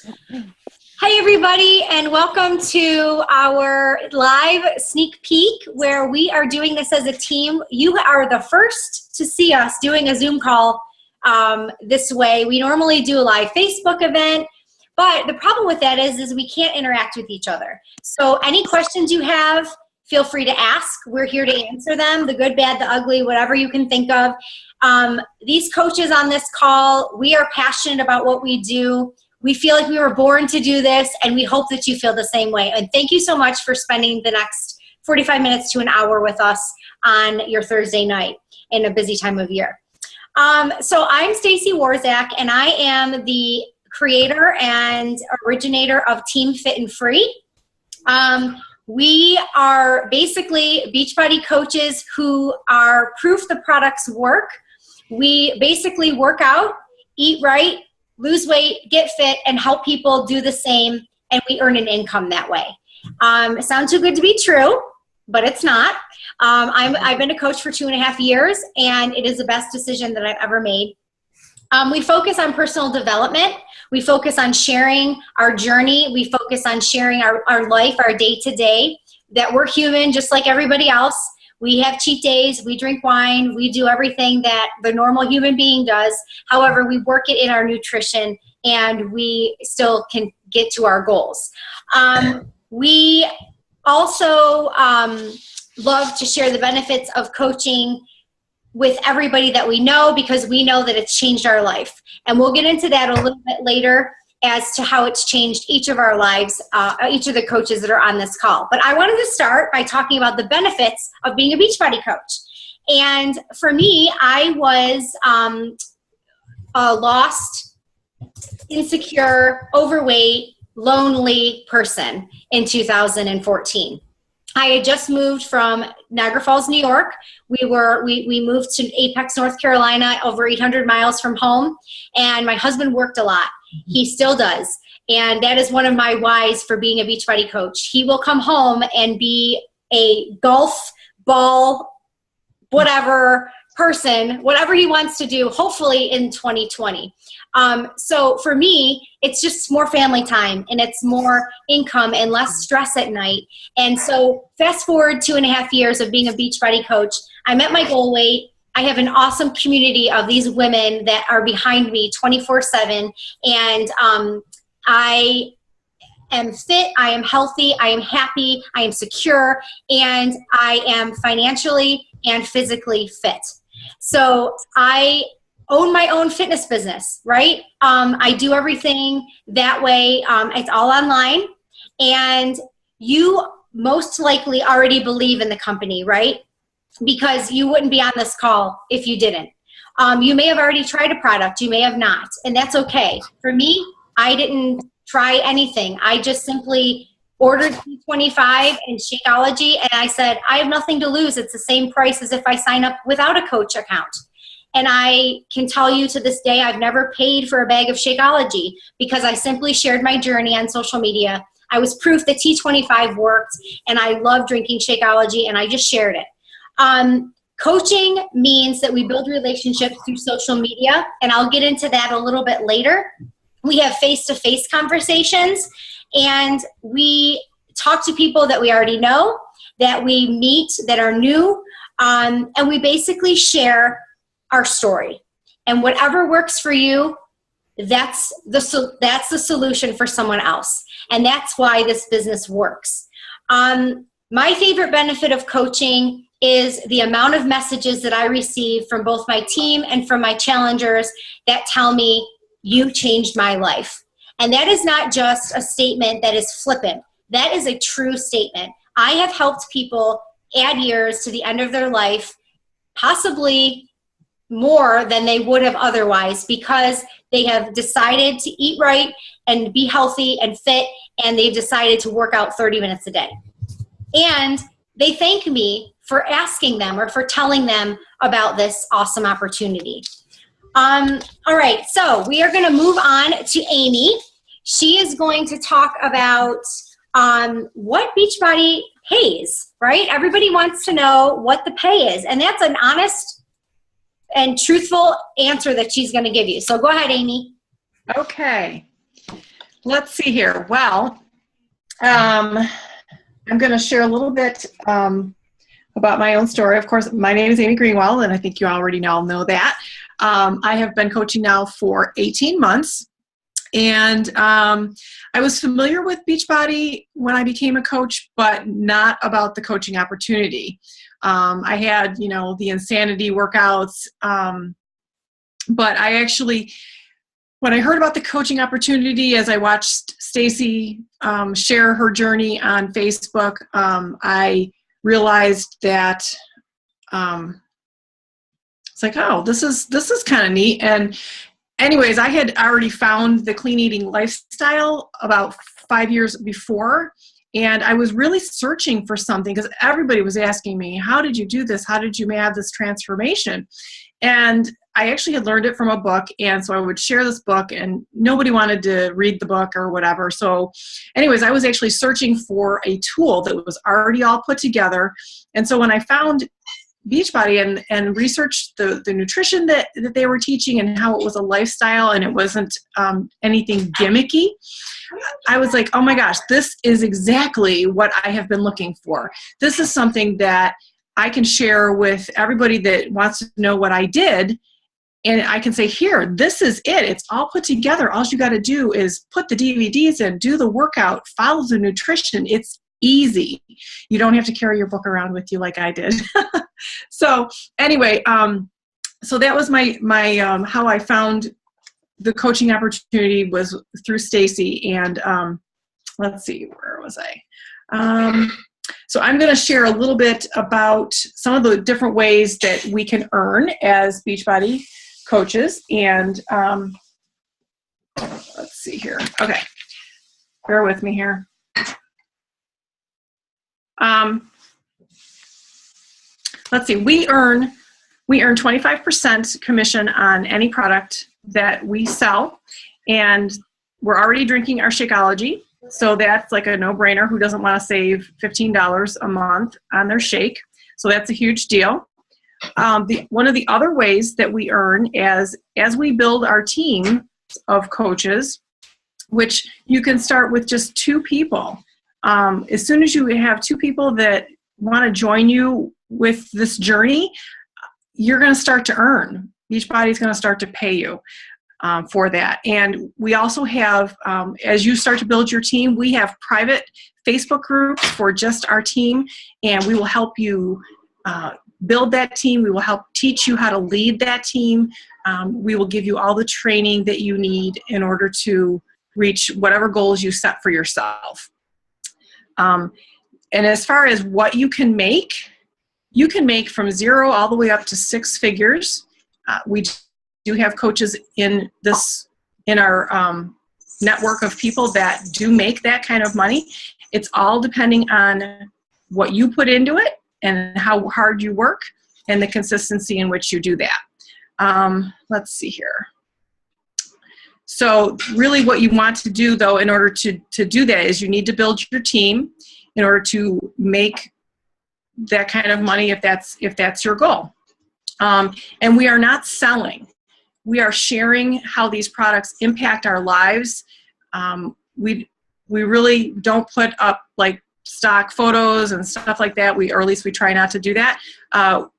Hi, everybody, and welcome to our live sneak peek where we are doing this as a team. You are the first to see us doing a Zoom call this way. We normally do a live Facebook event, but the problem with that is we can't interact with each other. So any questions you have, feel free to ask. We're here to answer them, the good, bad, the ugly, whatever you can think of. These coaches on this call, we are passionate about what we do. We feel like we were born to do this, and we hope that you feel the same way. And thank you so much for spending the next 45 minutes to an hour with us on your Thursday night in a busy time of year. So I'm Stacy Warzak, and I am the creator and originator of Team Fit and Free. We are basically Beachbody coaches who are proof the products work. We basically work out, eat right, lose weight, get fit, and help people do the same, and we earn an income that way. It sounds too good to be true, but it's not. I've been a coach for 2.5 years, and it is the best decision that I've ever made. We focus on personal development. We focus on sharing our journey. We focus on sharing our life, our day-to-day, that we're human just like everybody else. We have cheat days, we drink wine, we do everything that the normal human being does. However, we work it in our nutrition, and we still can get to our goals. We also love to share the benefits of coaching with everybody that we know, because we know that it's changed our life. And we'll get into that a little bit later as to how it's changed each of our lives, each of the coaches that are on this call. But I wanted to start by talking about the benefits of being a Beachbody coach. And for me, I was a lost, insecure, overweight, lonely person in 2014. I had just moved from Niagara Falls, New York. We moved to Apex, North Carolina, over 800 miles from home. And my husband worked a lot. He still does. And that is one of my whys for being a Beachbody coach. He will come home and be a golf ball, whatever person, whatever he wants to do, hopefully in 2020. So for me, it's just more family time, and it's more income and less stress at night. And so fast forward 2.5 years of being a Beachbody coach, I met my goal weight. I have an awesome community of these women that are behind me 24/7. And I am fit, I am healthy, I am happy, I am secure, and I am financially and physically fit. So I own my own fitness business, right? I do everything that way. It's all online. And you most likely already believe in the company, right? Because you wouldn't be on this call if you didn't. You may have already tried a product, you may have not, and that's okay. For me, I didn't try anything. I just simply ordered P25 and Shakeology, and I said, I have nothing to lose. It's the same price as if I sign up without a coach account. And I can tell you to this day, I've never paid for a bag of Shakeology, because I simply shared my journey on social media. I was proof that T25 worked, and I love drinking Shakeology, and I just shared it. Coaching means that we build relationships through social media, and I'll get into that a little bit later. We have face-to-face conversations, and we talk to people that we already know, that we meet that are new, and we basically share our story. And whatever works for you, that's the solution for someone else. And that's why this business works. My favorite benefit of coaching is the amount of messages that I receive from both my team and from my challengers that tell me, you changed my life. And that is not just a statement that is flippant. That is a true statement. I have helped people add years to the end of their life, possibly more than they would have otherwise, because they have decided to eat right and be healthy and fit, and they've decided to work out 30 minutes a day. And they thank me for asking them or for telling them about this awesome opportunity. All right, so we are going to move on to Amy. She is going to talk about what Beachbody pays, right? Everybody wants to know what the pay is, and that's an honest and truthful answer that she's going to give you. So go ahead, Amy. Okay. let's see here. Well, I'm going to share a little bit about my own story. Of course, my name is Amy Greenwell, and I think you already all know that. I have been coaching now for 18 months, and I was familiar with Beachbody when I became a coach, but not about the coaching opportunity. I had, the insanity workouts, but I actually, when I heard about the coaching opportunity, as I watched Stacy share her journey on Facebook, I realized that it's like, oh, this is kind of neat. And anyways, I had already found the clean eating lifestyle about 5 years before, and I was really searching for something because everybody was asking me, how did you do this? How did you have this transformation? And I actually had learned it from a book, and so I would share this book, and nobody wanted to read the book or whatever. So anyways, I was actually searching for a tool that was already all put together. And so when I found Beachbody and researched the nutrition that they were teaching and how it was a lifestyle and it wasn't anything gimmicky, I was like, oh my gosh, this is exactly what I have been looking for. This is something that I can share with everybody that wants to know what I did. And I can say, here, this is it. It's all put together. All you got to do is put the DVDs in, do the workout, follow the nutrition. It's easy. You don't have to carry your book around with you like I did. So anyway, so that was my how I found the coaching opportunity was through Stacy. And let's see, where was I? So I'm going to share a little bit about some of the different ways that we can earn as Beachbody coaches. And let's see here. Okay, bear with me here. Let's see, we earn 25% commission on any product that we sell, and we're already drinking our Shakeology, so that's like a no-brainer. Who doesn't want to save $15 a month on their shake? So that's a huge deal. One of the other ways that we earn as we build our team of coaches, which you can start with just 2 people. As soon as you have 2 people that want to join you with this journey, you're going to start to earn. Beachbody is going to start to pay you for that. And we also have, as you start to build your team, we have private Facebook groups for just our team, and we will help you build that team. We will help teach you how to lead that team. We will give you all the training that you need in order to reach whatever goals you set for yourself. And as far as what you can make from 0 all the way up to 6 figures. We do have coaches in our network of people that do make that kind of money. It's all depending on what you put into it and how hard you work and the consistency in which you do that. Let's see here. So really what you want to do, though, in order to do that is you need to build your team in order to make that kind of money if that's your goal. And we are not selling. We are sharing how these products impact our lives. We really don't put up like stock photos and stuff like that, or at least we try not to do that.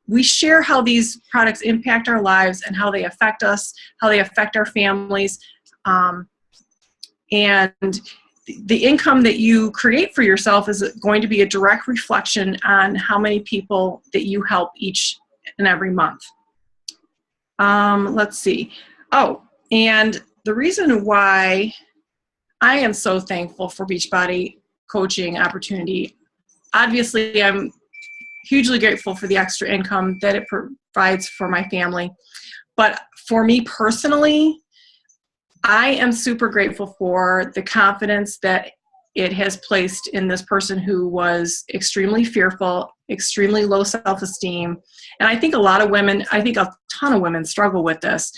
We share how these products impact our lives and how they affect us, how they affect our families. And the income that you create for yourself is going to be a direct reflection on how many people that you help each and every month. Let's see. Oh, and the reason why I am so thankful for Beachbody coaching opportunity, obviously I'm hugely grateful for the extra income that it provides for my family. But for me personally, I am super grateful for the confidence that it has placed in this person who was extremely fearful, extremely low self-esteem. And I think a ton of women struggle with this.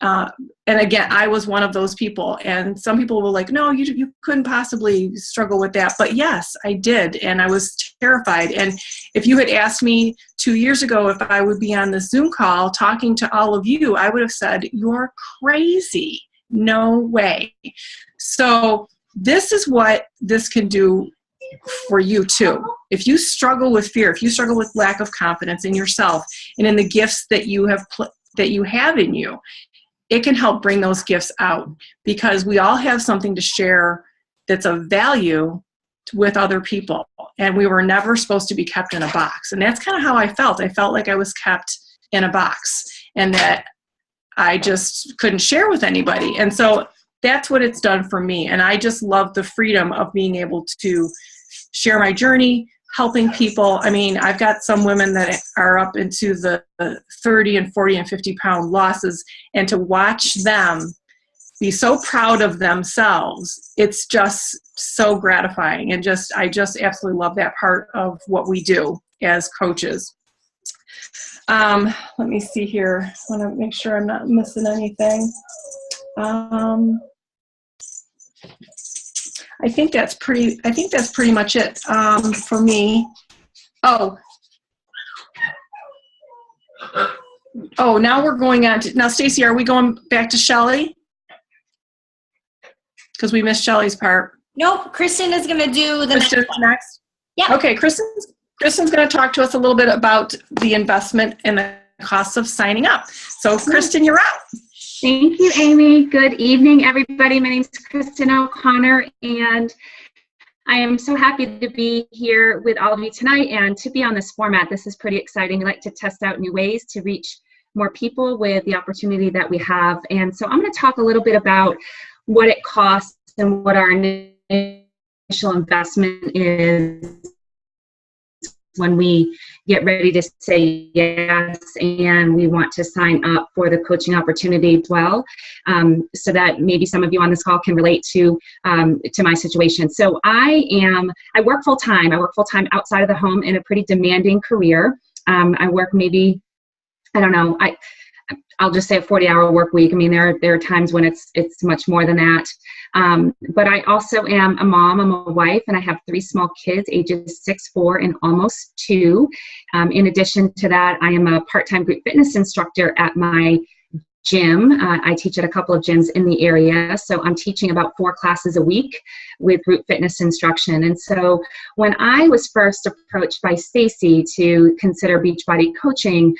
And again, I was one of those people. And some people were like, no, you couldn't possibly struggle with that. But yes, I did. And I was terrified. And if you had asked me 2 years ago if I would be on the Zoom call talking to all of you, I would have said, you're crazy. No way. So this is what this can do for you too. If you struggle with fear, if you struggle with lack of confidence in yourself and in the gifts that you have in you, it can help bring those gifts out, because we all have something to share that's of value with other people. And we were never supposed to be kept in a box. And that's kind of how I felt. I felt like I was kept in a box and that I just couldn't share with anybody. And so that's what it's done for me. And I just love the freedom of being able to share my journey, helping people. I mean, I've got some women that are up into the 30 and 40 and 50 pound losses, and to watch them be so proud of themselves, it's just so gratifying. And I just absolutely love that part of what we do as coaches. Let me see here. I want to make sure I'm not missing anything. I think that's pretty much it for me. Oh, now we're going on to, now Stacy, are we going back to Shelley? Because we missed Shelley's part. Nope, Kristen is going to do the next. Yeah. Okay, Kristen's going to talk to us a little bit about the investment and the costs of signing up. So Kristen, you're up. Thank you, Amy. Good evening, everybody. My name is Kristen O'Connor, and I am so happy to be here with all of you tonight and to be on this format. This is pretty exciting. We like to test out new ways to reach more people with the opportunity that we have. And so I'm going to talk a little bit about what it costs and what our initial investment is when we get ready to say yes and we want to sign up for the coaching opportunity as well, so that maybe some of you on this call can relate to my situation. So I work full-time. I work full-time outside of the home in a pretty demanding career. I work maybe, I don't know, I'll just say a 40-hour work week. I mean, there are times when it's much more than that. But I also am a mom, I'm a wife, and I have 3 small kids, ages 6, 4, and almost 2. In addition to that, I am a part-time group fitness instructor at my gym. I teach at a couple of gyms in the area, so I'm teaching about 4 classes a week with group fitness instruction. And so when I was first approached by Stacy to consider Beachbody coaching,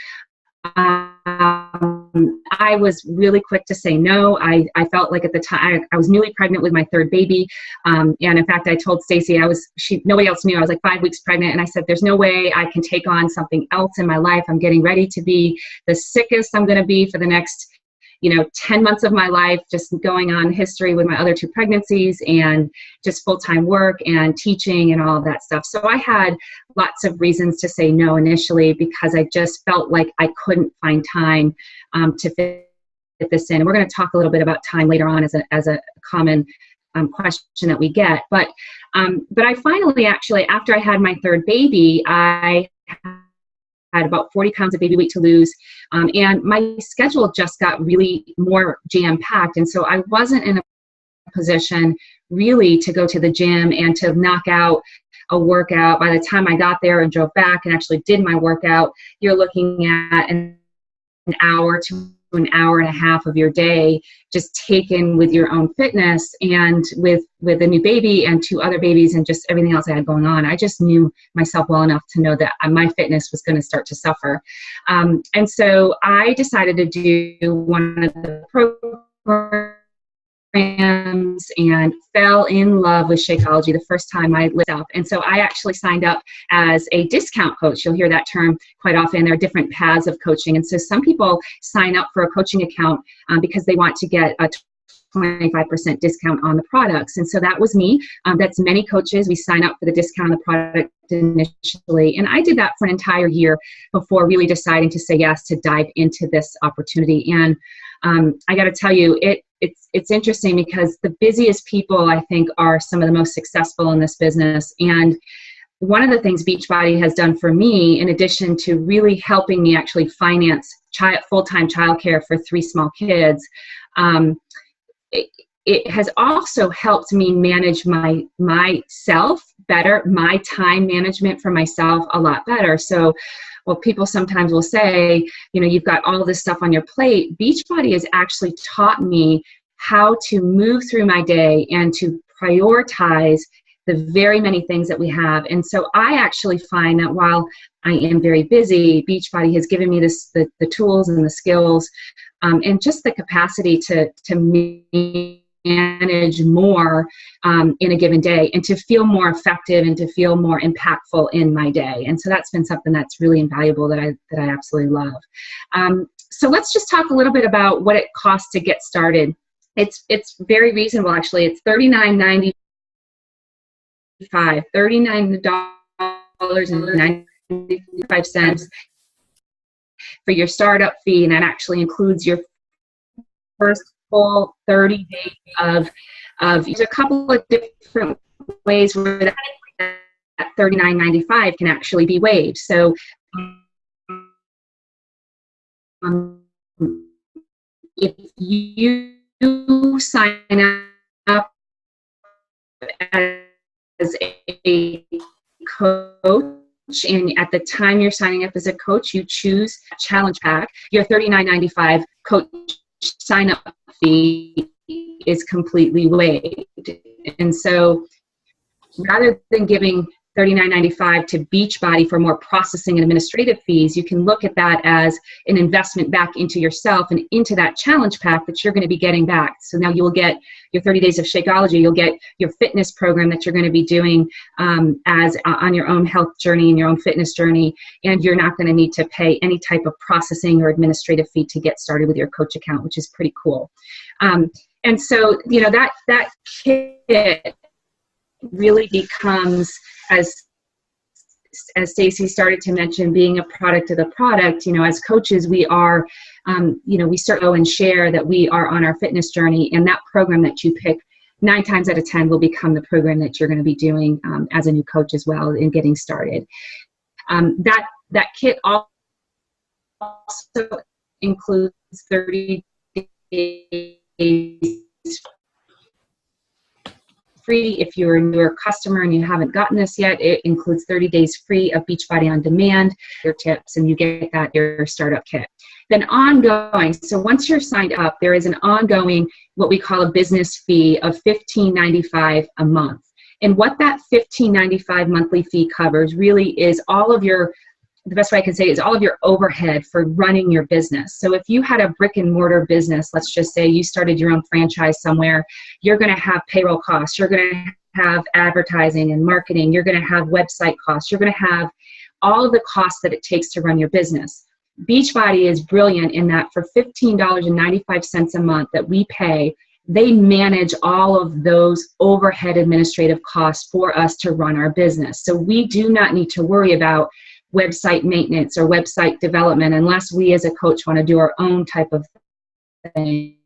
I was really quick to say no. I felt like at the time I was newly pregnant with my 3rd baby, and in fact I told Stacy nobody else knew I was like 5 weeks pregnant, and I said there's no way I can take on something else in my life. I'm getting ready to be the sickest I'm going to be for the next 10 months of my life, just going on history with my other 2 pregnancies and just full-time work and teaching and all of that stuff. So I had lots of reasons to say no initially, because I just felt like I couldn't find time to fit this in. And we're going to talk a little bit about time later on as a common question that we get. But I finally, actually, after I had my 3rd baby, I had about 40 pounds of baby weight to lose, and my schedule just got really more jam-packed, and so I wasn't in a position really to go to the gym and to knock out a workout. By the time I got there and drove back and actually did my workout, you're looking at an hour to an hour and a half of your day just taken with your own fitness and with a new baby and 2 other babies and just everything else I had going on. I just knew myself well enough to know that my fitness was going to start to suffer. And so I decided to do one of the programs and fell in love with Shakeology the first time I lit up. And so I actually signed up as a discount coach. You'll hear that term quite often. There are different paths of coaching. And so some people sign up for a coaching account because they want to get a 25% discount on the products. And so that was me. That's many coaches. We sign up for the discount on the product initially. And I did that for an entire year before really deciding to say yes to dive into this opportunity. And I got to tell you, it's interesting because the busiest people, I think, are some of the most successful in this business. And one of the things Beachbody has done for me, in addition to really helping me actually finance full-time childcare for 3 small kids, it has also helped me manage myself better, my time management for myself a lot better. So, well, people sometimes will say, you've got all this stuff on your plate. Beachbody has actually taught me how to move through my day and to prioritize the very many things that we have. And so I actually find that while I am very busy, Beachbody has given me the tools and the skills and just the capacity to manage more in a given day and to feel more effective and to feel more impactful in my day. And so that's been something that's really invaluable that I absolutely love. So let's just talk a little bit about what it costs to get started. It's very reasonable, actually. It's $39.95 $39.95 for your startup fee, and that actually includes your first full 30 days of there's a couple of different ways where that $39.95 can actually be waived. So if you sign up as a coach, and at the time you're signing up as a coach, you choose Challenge Pack, your $39.95 coach sign up fee is completely waived. And so rather than giving $39.95 to Beachbody for more processing and administrative fees, you can look at that as an investment back into yourself and into that challenge pack that you're going to be getting back. So now you'll get your 30 days of Shakeology, you'll get your fitness program that you're going to be doing as on your own health journey and your own fitness journey, and you're not going to need to pay any type of processing or administrative fee to get started with your coach account, which is pretty cool. And so, you know, that kit really becomes, as Stacey started to mention, being a product of the product. You know, as coaches, we are, you know, we start to go and share that we are on our fitness journey, and that program that you pick 9 times out of 10 will become the program that you're going to be doing as a new coach as well in getting started. That kit also includes 30 days free. If you're a newer customer and you haven't gotten this yet, it includes 30 days free of Beachbody On Demand, your tips, and you get that your startup kit. Then ongoing, so once you're signed up, there is an ongoing, what we call a business fee of $15.95 a month. And what that $15.95 monthly fee covers really is all of your, the best way I can say it is all of your overhead for running your business. So if you had a brick and mortar business, let's just say you started your own franchise somewhere, you're going to have payroll costs, you're going to have advertising and marketing, you're going to have website costs, you're going to have all of the costs that it takes to run your business. Beachbody is brilliant in that for $15.95 a month that we pay, they manage all of those overhead administrative costs for us to run our business. So we do not need to worry about website maintenance or website development unless we as a coach want to do our own type of thing.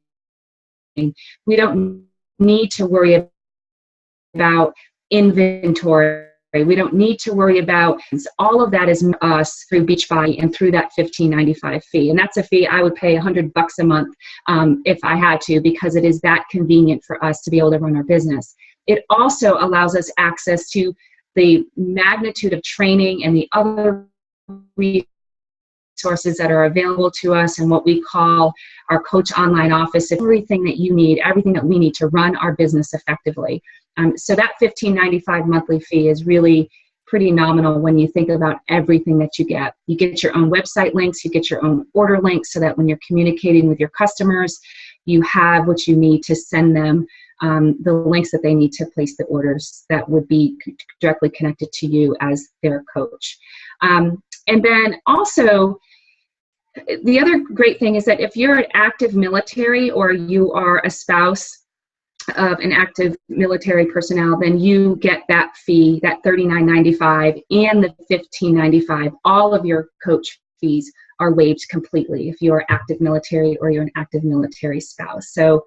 We don't need to worry about inventory. We don't need to worry about all of that is us through Beachbody and through that $15.95 fee. And that's a fee I would pay $100 a month if I had to, because it is that convenient for us to be able to run our business. It also allows us access to the magnitude of training and the other resources that are available to us and what we call our coach online office, everything that you need, everything that we need to run our business effectively. So that $15.95 monthly fee is really pretty nominal when you think about everything that you get. You get your own website links, you get your own order links so that when you're communicating with your customers, you have what you need to send them the links that they need to place the orders that would be directly connected to you as their coach. And then also, the other great thing is that if you're an active military or you are a spouse of an active military personnel, then you get that fee, that $39.95 and the $15.95. All of your coach fees are waived completely if you're active military or you're an active military spouse. So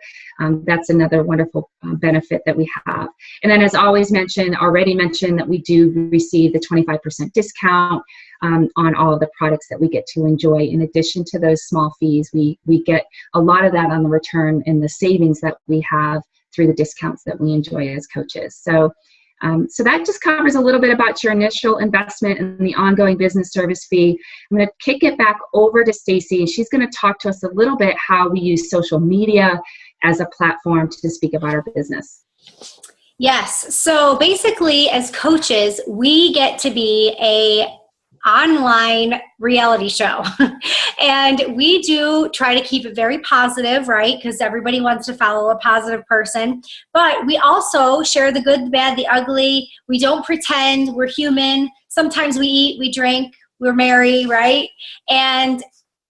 that's another wonderful benefit that we have. And then as already mentioned that we do receive the 25% discount on all of the products that we get to enjoy. In addition to those small fees, we get a lot of that on the return and the savings that we have through the discounts that we enjoy as coaches. So so that just covers a little bit about your initial investment and the ongoing business service fee. I'm going to kick it back over to Stacey, and she's going to talk to us a little bit how we use social media as a platform to speak about our business. Yes. So basically, as coaches, we get to be a online reality show. And we do try to keep it very positive, right? Because everybody wants to follow a positive person. But we also share the good, the bad, the ugly. We don't pretend. We're human. Sometimes we eat, we drink, we're merry, right? And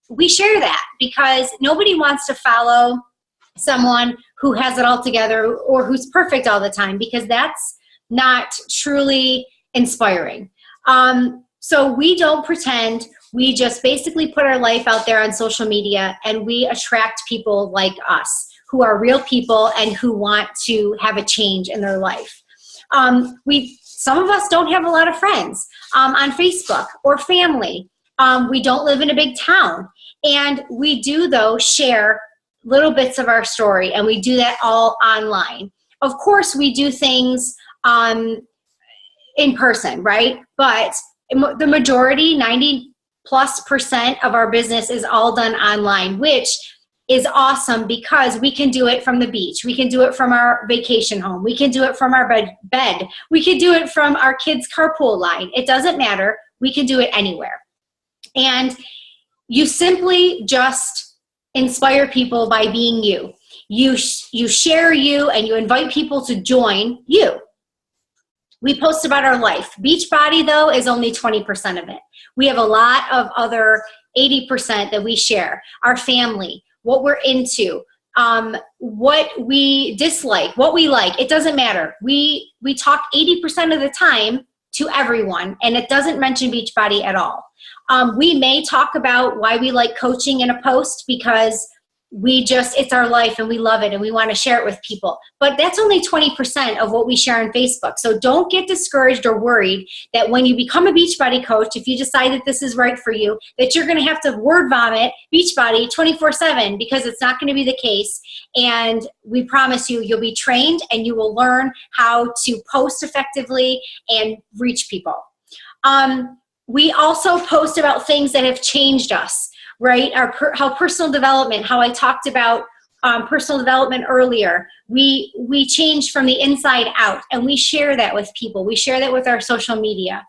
we share that because nobody wants to follow someone who has it all together or who's perfect all the time, because that's not truly inspiring. So we don't pretend. We just basically put our life out there on social media, and we attract people like us who are real people and who want to have a change in their life. Some of us don't have a lot of friends on Facebook or family. We don't live in a big town. And we do, though, share little bits of our story, and we do that all online. Of course, we do things in person, right? But the majority, 90+% of our business is all done online, which is awesome because we can do it from the beach. We can do it from our vacation home. We can do it from our bed. We can do it from our kids' carpool line. It doesn't matter. We can do it anywhere. And you simply just inspire people by being you. You share you, and you invite people to join you. We post about our life. Beachbody, though, is only 20% of it. We have a lot of other 80% that we share. Our family, what we're into, what we dislike, what we like. It doesn't matter. We talk 80% of the time to everyone, and it doesn't mention Beachbody at all. We may talk about why we like coaching in a post because it's our life and we love it and we want to share it with people. But that's only 20% of what we share on Facebook. So don't get discouraged or worried that when you become a Beachbody coach, if you decide that this is right for you, that you're going to have to word vomit Beachbody 24/7, because it's not going to be the case. And we promise you, you'll be trained and you will learn how to post effectively and reach people. We also post about things that have changed us. Right? How personal development, how I talked about personal development earlier, we changed from the inside out, and we share that with people. We share that with our social media.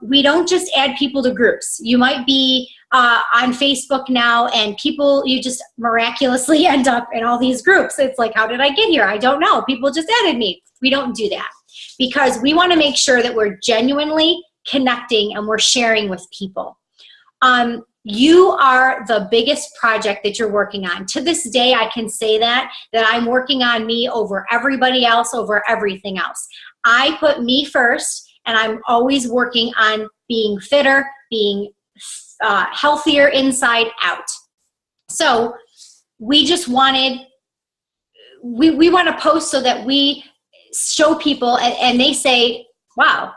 We don't just add people to groups. You might be on Facebook now, and you just miraculously end up in all these groups. It's like, how did I get here? I don't know. People just added me. We don't do that because we want to make sure that we're genuinely connecting and we're sharing with people. You are the biggest project that you're working on. To this day, I can say that I'm working on me over everybody else, over everything else. I put me first, and I'm always working on being fitter, being healthier inside out. So we just we want to post so that we show people and they say, wow,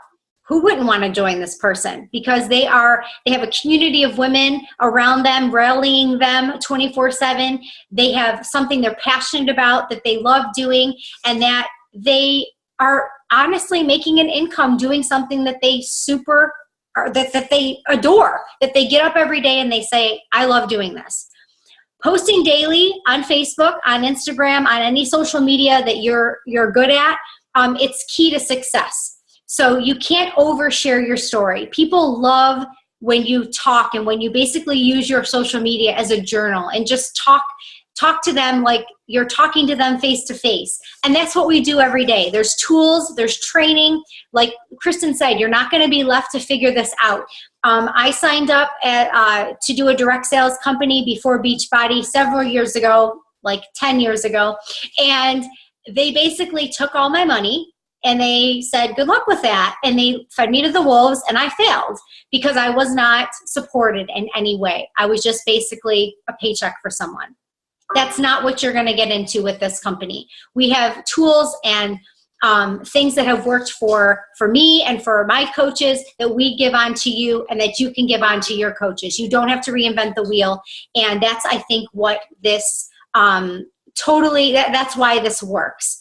who wouldn't want to join this person? Because they have a community of women around them, rallying them 24/7. They have something they're passionate about, that they love doing, and that they are honestly making an income doing something that they that they adore, that they get up every day and they say, I love doing this. Posting daily on Facebook, on Instagram, on any social media that you're good at, it's key to success. So you can't overshare your story. People love when you talk and when you basically use your social media as a journal and just talk to them like you're talking to them face to face. And that's what we do every day. There's tools, there's training. Like Kristen said, you're not going to be left to figure this out. I signed up to do a direct sales company before Beachbody several years ago, like 10 years ago. And they basically took all my money. And they said, good luck with that. And they fed me to the wolves, and I failed because I was not supported in any way. I was just basically a paycheck for someone. That's not what you're going to get into with this company. We have tools and things that have worked for me and for my coaches that we give on to you and that you can give on to your coaches. You don't have to reinvent the wheel. And that's, I think, what this that's why this works.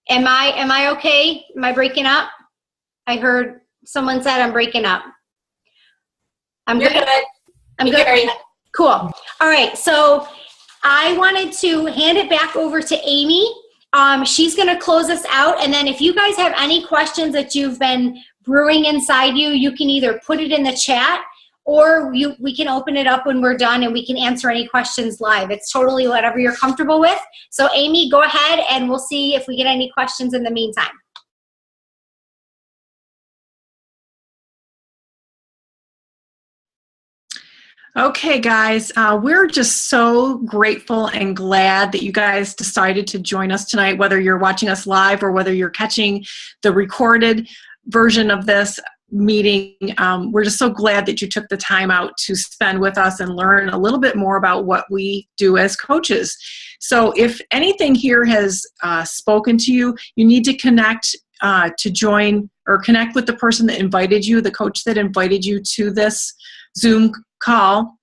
Am I okay? Am I breaking up? I heard someone said I'm breaking up. You're good. I'm good. Cool. All right. So I wanted to hand it back over to Amy She's going to close us out. And then if you guys have any questions that you've been brewing inside you, you can either put it in the chat, or we can open it up when we're done and we can answer any questions live. It's totally whatever you're comfortable with. So Amy, go ahead and we'll see if we get any questions in the meantime. Okay, guys, we're just so grateful and glad that you guys decided to join us tonight, whether you're watching us live or whether you're catching the recorded version of this meeting. We're just so glad that you took the time out to spend with us and learn a little bit more about what we do as coaches. So if anything here has spoken to you, you need to connect to join or connect with the person that invited you, the coach that invited you to this Zoom call.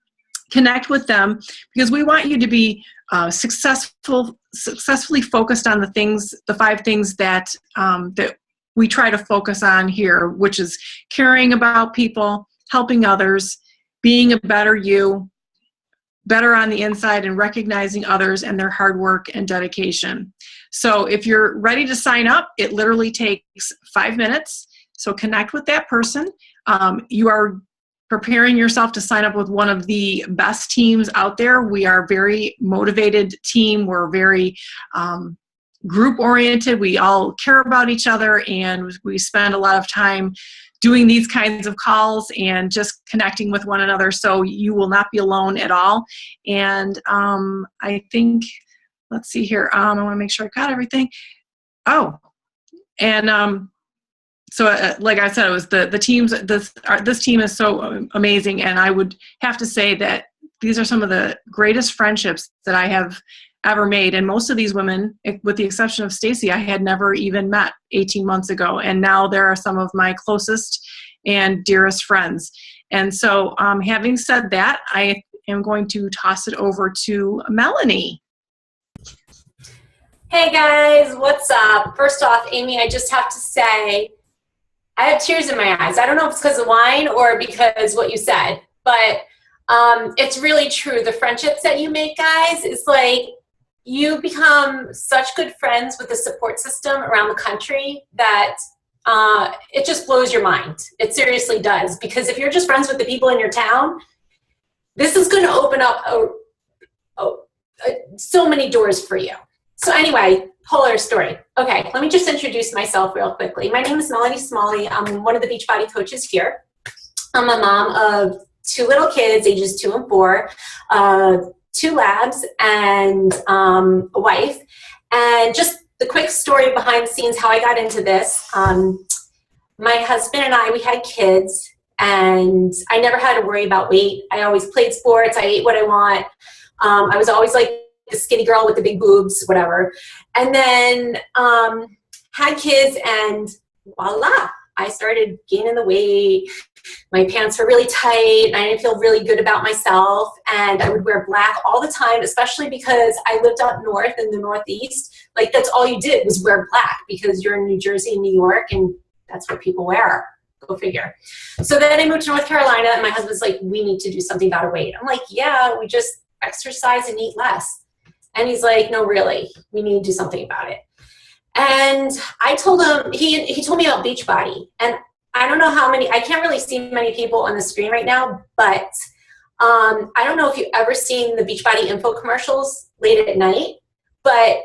Connect with them, because we want you to be successfully focused on the 5 things that that we try to focus on here, which is caring about people, helping others, being a better you, better on the inside, and recognizing others and their hard work and dedication. So if you're ready to sign up, it literally takes 5 minutes. So connect with that person. You are preparing yourself to sign up with one of the best teams out there. We are a very motivated team. We're very group oriented. We all care about each other, and we spend a lot of time doing these kinds of calls and just connecting with one another. So you will not be alone at all. And I think, let's see here. I want to make sure I got everything. Oh, and so like I said, it was the teams. This team is so amazing, and I would have to say that these are some of the greatest friendships that I have ever made. And most of these women, with the exception of Stacy, I had never even met 18 months ago, and now there are some of my closest and dearest friends. And so, having said that, I am going to toss it over to Melanie. Hey guys, what's up? First off, Amy, I just have to say, I have tears in my eyes. I don't know if it's because of wine or because what you said, but it's really true. The friendships that you make, guys, is like you become such good friends with the support system around the country that it just blows your mind. It seriously does. Because if you're just friends with the people in your town, this is going to open up so many doors for you. So anyway, whole other story. Okay, let me just introduce myself real quickly. My name is Melanie Smalley. I'm one of the Beachbody coaches here. I'm a mom of 2 little kids, ages 2 and 4, 2 labs, and a wife. And just the quick story behind the scenes, how I got into this. My husband and I, we had kids, and I never had to worry about weight. I always played sports. I ate what I want. I was always like the skinny girl with the big boobs, whatever. And then had kids, and voila, I started gaining the weight. My pants were really tight, and I didn't feel really good about myself. And I would wear black all the time, especially because I lived up north in the Northeast. Like, that's all you did was wear black, because you're in New Jersey and New York, and that's what people wear. Go figure. So then I moved to North Carolina, and my husband's like, we need to do something about our weight. I'm like, yeah, we just exercise and eat less. And he's like, no, really, we need to do something about it. And I told him, he told me about Beachbody. And I don't know how many, I can't really see many people on the screen right now, but I don't know if you've ever seen the Beachbody info commercials late at night, but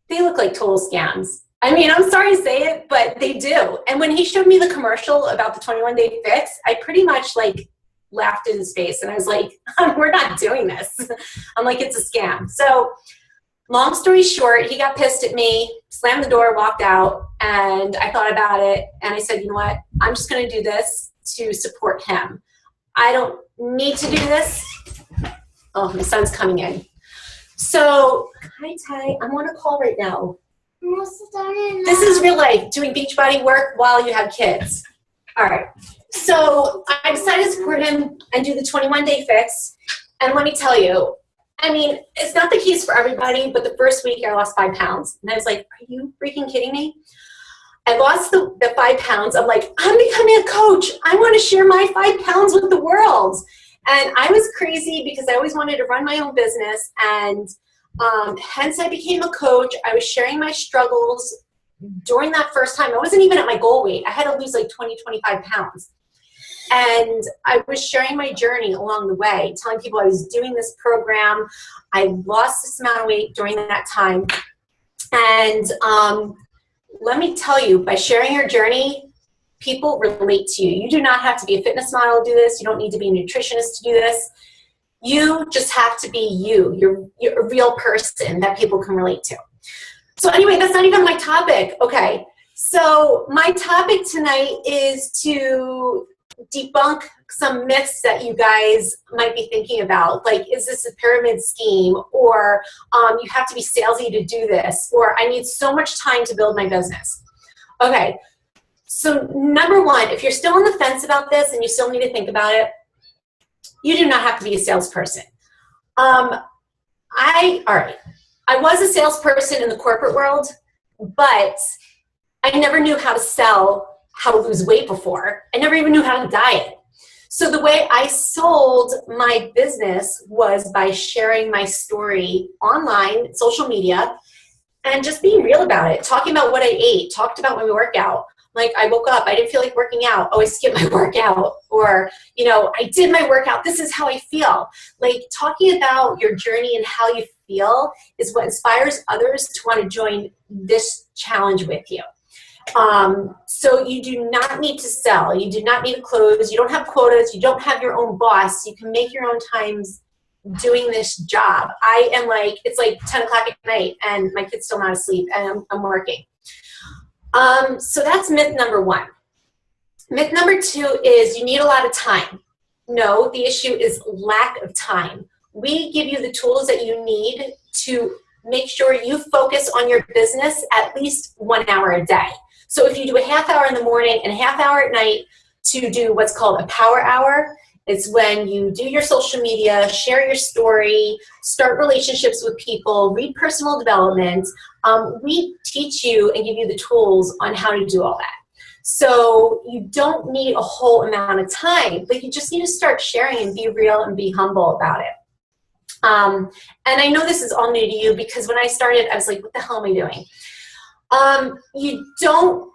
they look like total scams. I mean, I'm sorry to say it, but they do. And when he showed me the commercial about the 21-day fix, I pretty much like laughed in his face, and I was like, we're not doing this. I'm like, it's a scam. So long story short, he got pissed at me, slammed the door, walked out, and I thought about it, and I said, you know what, I'm just going to do this to support him. I don't need to do this. Oh, my son's coming in. So, hi Ty, I'm on a call right now. This is real life, doing Beachbody work while you have kids. All right. So I decided to support him and do the 21-day fix. And let me tell you, I mean, it's not the case for everybody, but the first week I lost 5 pounds. And I was like, are you freaking kidding me? I lost the 5 pounds. I'm like, I'm becoming a coach. I want to share my 5 pounds with the world. And I was crazy because I always wanted to run my own business. And Hence, I became a coach. I was sharing my struggles during that first time. I wasn't even at my goal weight. I had to lose like 20, 25 pounds. And I was sharing my journey along the way, telling people I was doing this program. I lost this amount of weight during that time. And let me tell you, by sharing your journey, people relate to you. You do not have to be a fitness model to do this. You don't need to be a nutritionist to do this. You just have to be you. You're a real person that people can relate to. So anyway, that's not even my topic. Okay, so my topic tonight is to debunk some myths that you guys might be thinking about. Like, is this a pyramid scheme? Or you have to be salesy to do this? Or I need so much time to build my business. Okay, so number one, if you're still on the fence about this and you still need to think about it, you do not have to be a salesperson. All right, I was a salesperson in the corporate world, but I never knew how to sell, how to lose weight before. I never even knew how to diet. So the way I sold my business was by sharing my story online, social media, and just being real about it, talking about what I ate, talked about my workout. Like, I woke up, I didn't feel like working out. Oh, I skipped my workout. Or, you know, I did my workout. This is how I feel. Like, talking about your journey and how you feel is what inspires others to want to join this challenge with you. So you do not need to sell. You do not need to close. You don't have quotas. You don't have your own boss. You can make your own times doing this job. I am like, it's like 10 o'clock at night and my kid's still not asleep and I'm working. So that's myth number one. Myth number two is you need a lot of time. No, the issue is lack of time. We give you the tools that you need to make sure you focus on your business at least 1 hour a day. So if you do a half hour in the morning and a half hour at night to do what's called a power hour, it's when you do your social media, share your story, start relationships with people, read personal development. We teach you and give you the tools on how to do all that. So you don't need a whole amount of time, but you just need to start sharing and be real and be humble about it. And I know this is all new to you because when I started, I was like, what the hell am I doing? You don't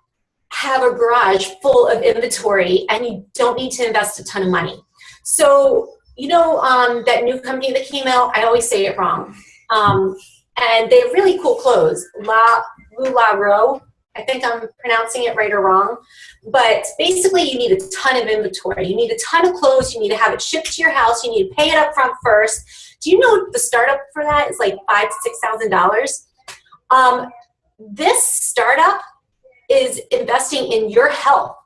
have a garage full of inventory and you don't need to invest a ton of money. So, you know, that new company that came out, I always say it wrong. And they have really cool clothes, LuLaRoe. I think I'm pronouncing it right or wrong. But basically, you need a ton of inventory. You need a ton of clothes. You need to have it shipped to your house. You need to pay it up front first. Do you know the startup for that is like $5,000 to $6,000? This startup is investing in your health,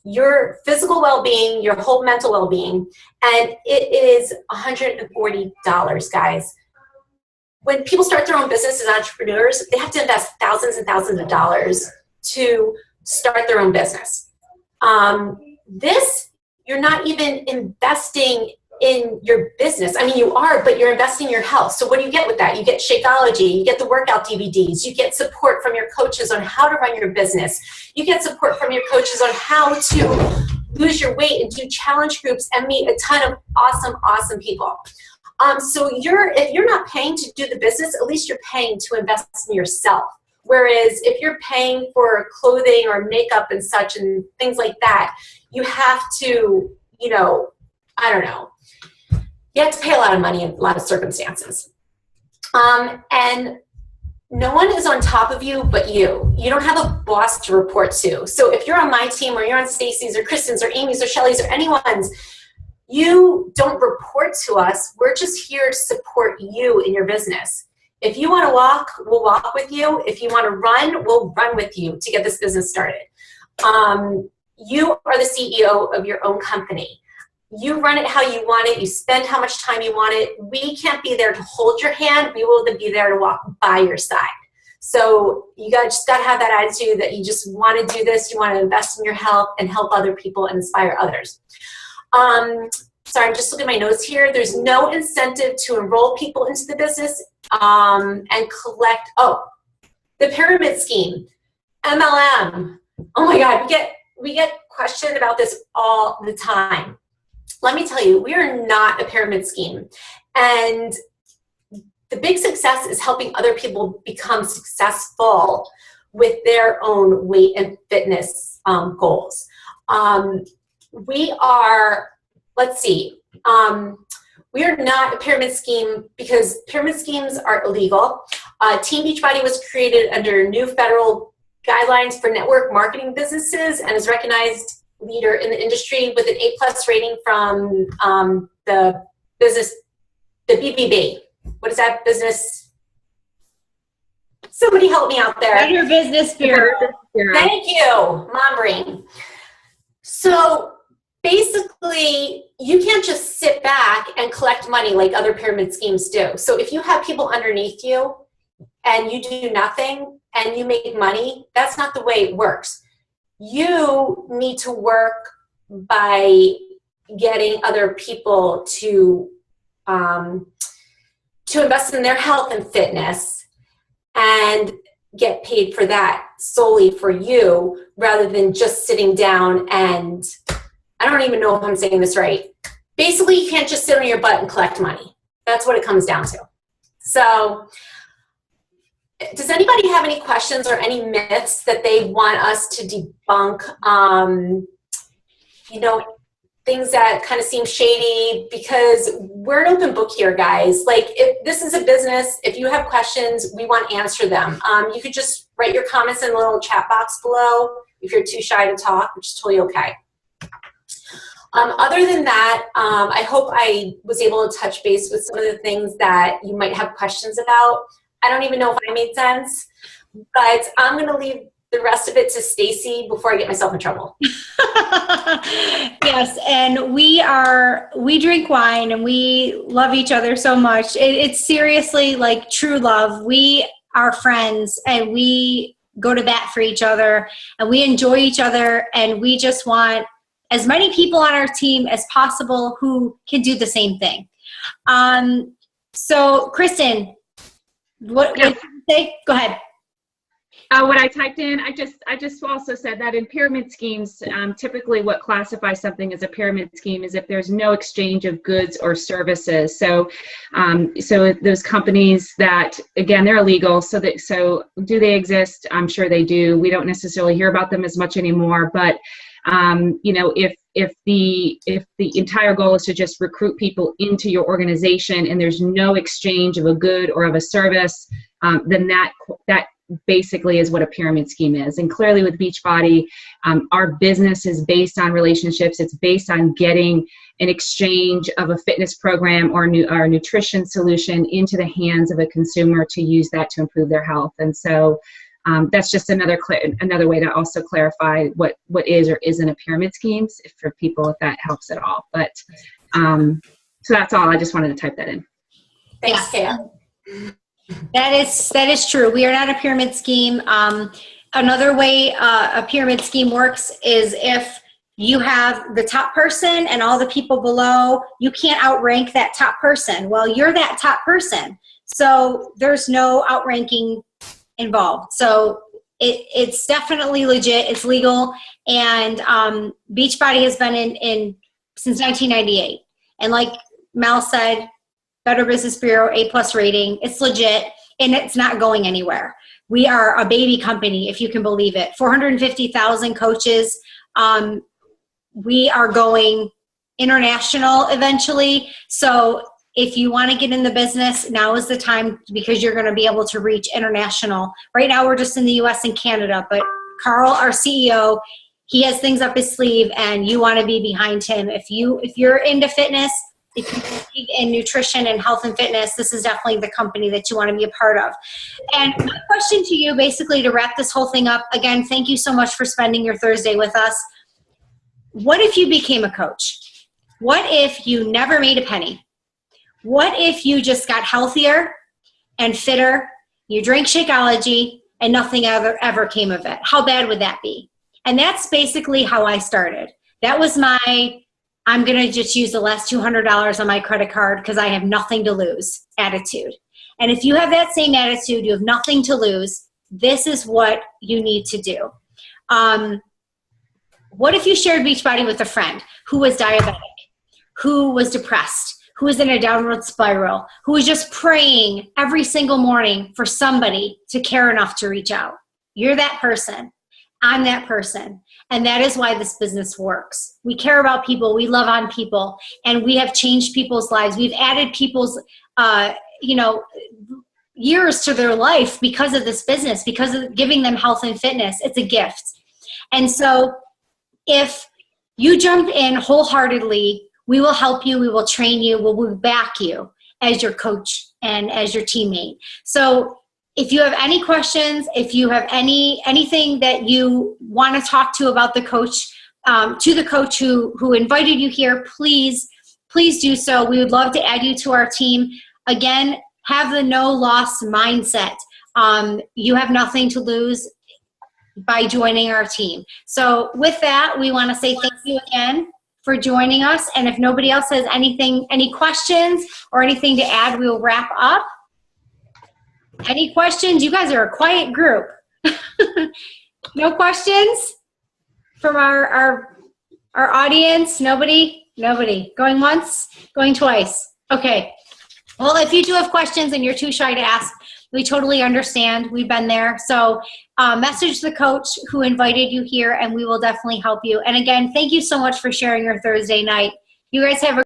your physical well-being, your whole mental well-being, and it is $140, guys. When people start their own business as entrepreneurs, they have to invest thousands and thousands of dollars to start their own business. This, you're not even investing in your business. I mean, you are, but you're investing in your health. So what do you get with that? You get Shakeology, you get the workout DVDs, you get support from your coaches on how to run your business. You get support from your coaches on how to lose your weight and do challenge groups and meet a ton of awesome, awesome people. So if you're not paying to do the business, at least you're paying to invest in yourself. Whereas if you're paying for clothing or makeup and such and things like that, you have to, you know, I don't know. You have to pay a lot of money in a lot of circumstances. And no one is on top of you but you. You don't have a boss to report to. So if you're on my team or you're on Stacy's or Kristen's or Amy's or Shelly's or anyone's, you don't report to us. We're just here to support you in your business. If you want to walk, we'll walk with you. If you want to run, we'll run with you to get this business started. You are the CEO of your own company. You run it how you want it. You spend how much time you want it. We can't be there to hold your hand. We will be there to walk by your side. So you just got to have that attitude that you just want to do this. You want to invest in your health and help other people and inspire others. Sorry, I'm just looking at my notes here. There's no incentive to enroll people into the business and collect. Oh, the pyramid scheme, MLM. Oh my God, we get questioned about this all the time. Let me tell you, we are not a pyramid scheme. And the big success is helping other people become successful with their own weight and fitness goals. We are, let's see, we are not a pyramid scheme because pyramid schemes are illegal. Team Beachbody was created under new federal guidelines for network marketing businesses and is recognized leader in the industry with an A+ rating from the BBB. What is that business? Somebody help me out there. Better Business Bureau. Thank you, Mom Brain. So basically, you can't just sit back and collect money like other pyramid schemes do. So if you have people underneath you and you do nothing and you make money, that's not the way it works. You need to work by getting other people to invest in their health and fitness and get paid for that solely for you rather than just sitting down and, I don't even know if I'm saying this right. Basically, you can't just sit on your butt and collect money. That's what it comes down to. So does anybody have any questions or any myths that they want us to debunk? You know, things that kind of seem shady, because we're an open book here, guys. Like, if this is a business, if you have questions, we want to answer them. You could just write your comments in the little chat box below if you're too shy to talk, which is totally okay. Other than that, I hope I was able to touch base with some of the things that you might have questions about. I don't even know if I made sense, but I'm going to leave the rest of it to Stacy before I get myself in trouble. Yes, and we drink wine and we love each other so much. It's seriously like true love. We are friends and we go to bat for each other and we enjoy each other, and we just want as many people on our team as possible who can do the same thing. So Kristen, what did you say? Go ahead. What I typed in, I just also said that in pyramid schemes, typically what classifies something as a pyramid scheme is if there's no exchange of goods or services. So, so those companies that, again, they're illegal. So do they exist? I'm sure they do. We don't necessarily hear about them as much anymore. But you know, if the entire goal is to just recruit people into your organization and there's no exchange of a good or of a service, then that basically is what a pyramid scheme is. And clearly with Beachbody, our business is based on relationships. It's based on getting an exchange of a fitness program or a nutrition solution into the hands of a consumer to use that to improve their health. And so that's just another way to also clarify what is or isn't a pyramid scheme for people, if that helps at all. But so that's all. I just wanted to type that in. Thanks, Kaya. That is true. We are not a pyramid scheme. Another way a pyramid scheme works is if you have the top person and all the people below, you can't outrank that top person. Well, you're that top person. So there's no outranking involved. So it's definitely legit. It's legal. And Beachbody has been in since 1998. And like Mel said, Better Business Bureau, A+ rating. It's legit, and it's not going anywhere. We are a baby company, if you can believe it. 450,000 coaches. We are going international eventually. So if you want to get in the business, now is the time, because you're going to be able to reach international. Right now, we're just in the US and Canada, but Carl, our CEO, he has things up his sleeve, and you want to be behind him. If you're into fitness, if you believe in nutrition and health and fitness, this is definitely the company that you want to be a part of. And my question to you, basically, to wrap this whole thing up, again, thank you so much for spending your Thursday with us. What if you became a coach? What if you never made a penny? What if you just got healthier and fitter, you drank Shakeology, and nothing ever came of it? How bad would that be? And that's basically how I started. That was I'm going to just use the last $200 on my credit card because I have nothing to lose attitude. And if you have that same attitude, you have nothing to lose, this is what you need to do. What if you shared Beachbody with a friend who was diabetic, who was depressed, who is in a downward spiral, who is just praying every single morning for somebody to care enough to reach out. You're that person. I'm that person. And that is why this business works. We care about people. We love on people. And we have changed people's lives. We've added people's, years to their life because of this business, because of giving them health and fitness. It's a gift. And so if you jump in wholeheartedly, we will help you. We will train you. We will back you as your coach and as your teammate. So if you have any questions, if you have anything that you want to talk to about the coach, to the coach who invited you here, please do so. We would love to add you to our team. Again, have the no loss mindset. You have nothing to lose by joining our team. So with that, we want to say thank you again for joining us. And if nobody else has any questions or anything to add, we will wrap up. Any questions? You guys are a quiet group. No questions from our audience? Nobody? Going once? Going twice? Okay. Well, if you do have questions and you're too shy to ask, we totally understand. We've been there. So message the coach who invited you here, and we will definitely help you. And again, thank you so much for sharing your Thursday night. You guys have a